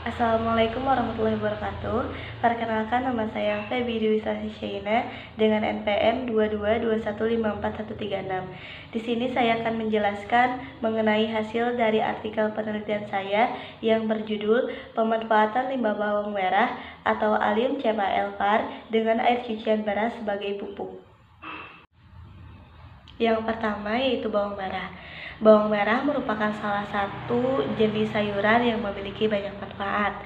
Assalamualaikum warahmatullahi wabarakatuh. Perkenalkan, nama saya Feby Dwi Syaina dengan NPM 2221541136. Di sini saya akan menjelaskan mengenai hasil dari artikel penelitian saya yang berjudul Pemanfaatan limbah bawang merah atau Allium CMAL VAR dengan air cucian beras sebagai pupuk. Yang pertama yaitu bawang merah. Bawang merah merupakan salah satu jenis sayuran yang memiliki banyak manfaat.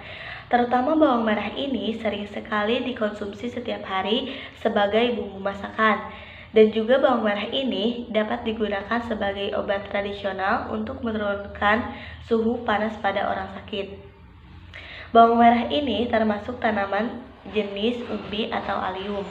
Terutama bawang merah ini sering sekali dikonsumsi setiap hari sebagai bumbu masakan. Dan juga bawang merah ini dapat digunakan sebagai obat tradisional untuk menurunkan suhu panas pada orang sakit. Bawang merah ini termasuk tanaman jenis umbi atau allium.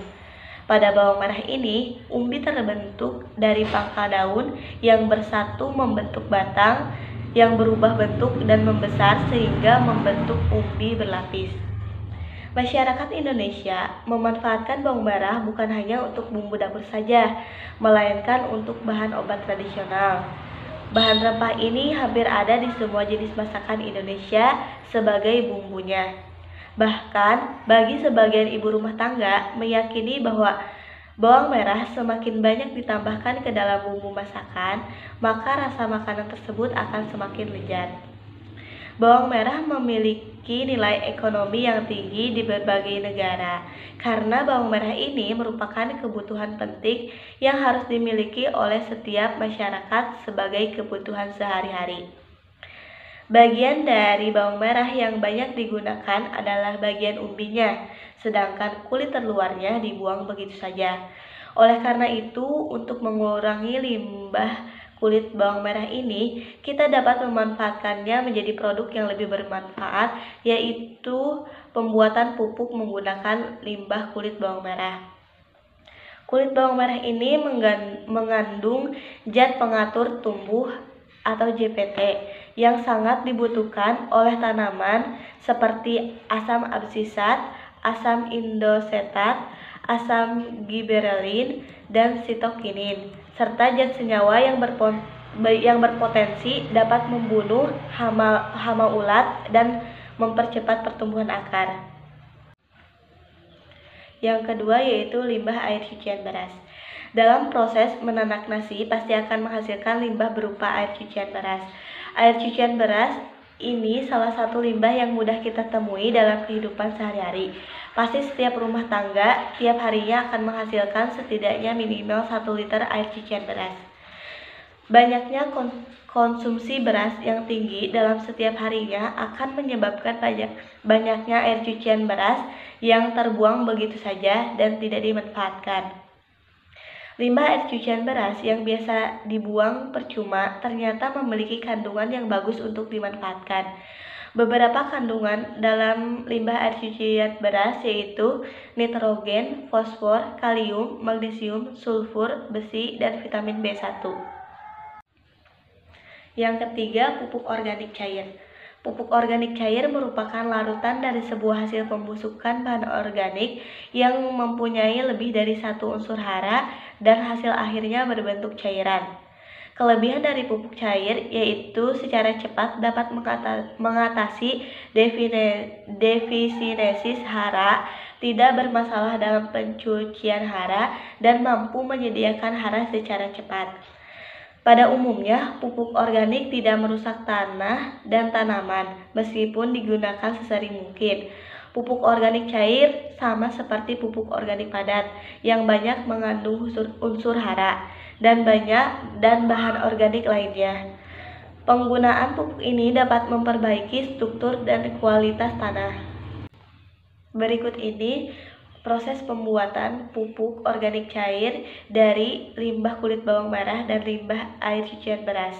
Pada bawang merah ini, umbi terbentuk dari pangkal daun yang bersatu membentuk batang yang berubah bentuk dan membesar sehingga membentuk umbi berlapis. Masyarakat Indonesia memanfaatkan bawang merah bukan hanya untuk bumbu dapur saja, melainkan untuk bahan obat tradisional. Bahan rempah ini hampir ada di semua jenis masakan Indonesia sebagai bumbunya. Bahkan, bagi sebagian ibu rumah tangga meyakini bahwa bawang merah semakin banyak ditambahkan ke dalam bumbu masakan, maka rasa makanan tersebut akan semakin lezat. Bawang merah memiliki nilai ekonomi yang tinggi di berbagai negara, karena bawang merah ini merupakan kebutuhan penting yang harus dimiliki oleh setiap masyarakat sebagai kebutuhan sehari-hari. Bagian dari bawang merah yang banyak digunakan adalah bagian umbinya, sedangkan kulit terluarnya dibuang begitu saja. Oleh karena itu, untuk mengurangi limbah kulit bawang merah ini, kita dapat memanfaatkannya menjadi produk yang lebih bermanfaat, yaitu pembuatan pupuk menggunakan limbah kulit bawang merah. Kulit bawang merah ini mengandung zat pengatur tumbuh atau ZPT yang sangat dibutuhkan oleh tanaman seperti asam absisat, asam indosetat, asam giberelin, dan sitokinin, serta zat senyawa yang berpotensi dapat membunuh hama ulat dan mempercepat pertumbuhan akar. Yang kedua yaitu limbah air cucian beras. Dalam proses menanak nasi pasti akan menghasilkan limbah berupa air cucian beras. Air cucian beras ini salah satu limbah yang mudah kita temui dalam kehidupan sehari-hari. Pasti setiap rumah tangga tiap harinya akan menghasilkan setidaknya minimal 1 liter air cucian beras. Banyaknya konsumsi beras yang tinggi dalam setiap harinya akan menyebabkan banyaknya air cucian beras yang terbuang begitu saja dan tidak dimanfaatkan. Limbah air cucian beras yang biasa dibuang percuma ternyata memiliki kandungan yang bagus untuk dimanfaatkan. Beberapa kandungan dalam limbah air cucian beras yaitu nitrogen, fosfor, kalium, magnesium, sulfur, besi, dan vitamin B1. Yang ketiga, pupuk organik cair. Pupuk organik cair merupakan larutan dari sebuah hasil pembusukan bahan organik yang mempunyai lebih dari satu unsur hara dan hasil akhirnya berbentuk cairan. Kelebihan dari pupuk cair yaitu secara cepat dapat mengatasi defisiensi hara, tidak bermasalah dalam pencucian hara, dan mampu menyediakan hara secara cepat. Pada umumnya, pupuk organik tidak merusak tanah dan tanaman, meskipun digunakan sesering mungkin. Pupuk organik cair sama seperti pupuk organik padat, yang banyak mengandung unsur hara dan bahan organik lainnya. Penggunaan pupuk ini dapat memperbaiki struktur dan kualitas tanah. Berikut ini proses pembuatan pupuk organik cair dari limbah kulit bawang merah dan limbah air cucian beras.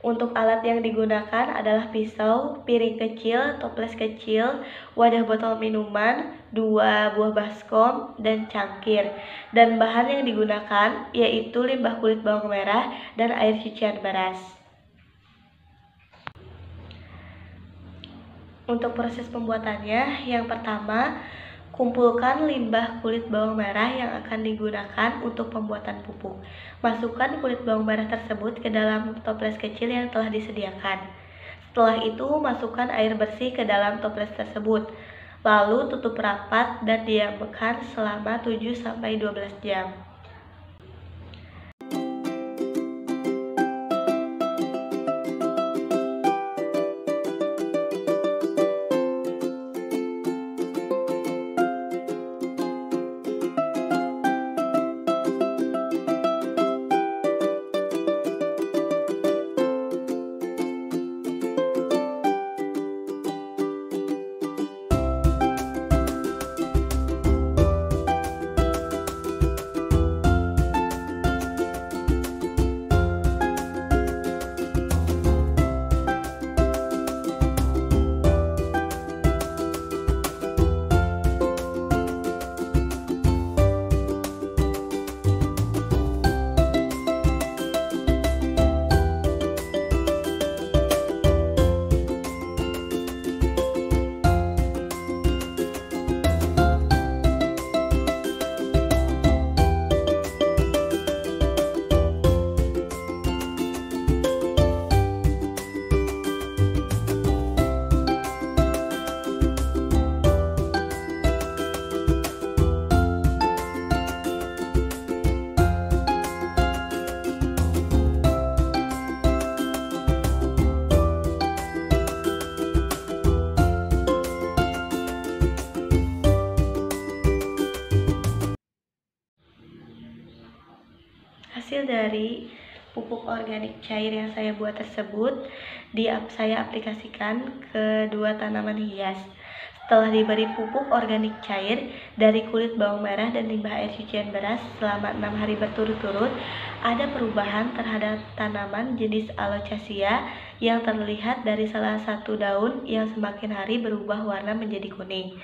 Untuk alat yang digunakan adalah pisau, piring kecil, toples kecil, wadah botol minuman, 2 buah baskom, dan cangkir. Dan bahan yang digunakan yaitu limbah kulit bawang merah dan air cucian beras. Untuk proses pembuatannya, yang pertama, kumpulkan limbah kulit bawang merah yang akan digunakan untuk pembuatan pupuk. Masukkan kulit bawang merah tersebut ke dalam toples kecil yang telah disediakan. Setelah itu, masukkan air bersih ke dalam toples tersebut. Lalu tutup rapat dan diamkan selama 7-12 jam. Hasil dari pupuk organik cair yang saya buat tersebut saya aplikasikan ke 2 tanaman hias. Setelah diberi pupuk organik cair dari kulit bawang merah dan limbah air cucian beras selama 6 hari berturut-turut, ada perubahan terhadap tanaman jenis Alocasia yang terlihat dari salah satu daun yang semakin hari berubah warna menjadi kuning.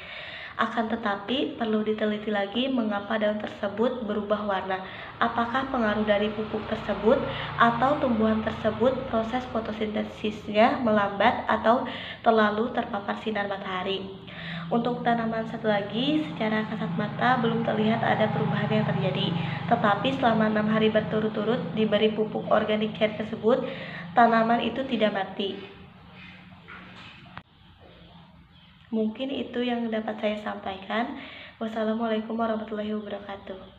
Akan tetapi, perlu diteliti lagi mengapa daun tersebut berubah warna. Apakah pengaruh dari pupuk tersebut atau tumbuhan tersebut proses fotosintesisnya melambat atau terlalu terpapar sinar matahari. Untuk tanaman satu lagi, secara kasat mata belum terlihat ada perubahan yang terjadi. Tetapi selama 6 hari berturut-turut diberi pupuk organik cair tersebut, tanaman itu tidak mati. Mungkin itu yang dapat saya sampaikan. Wassalamualaikum warahmatullahi wabarakatuh.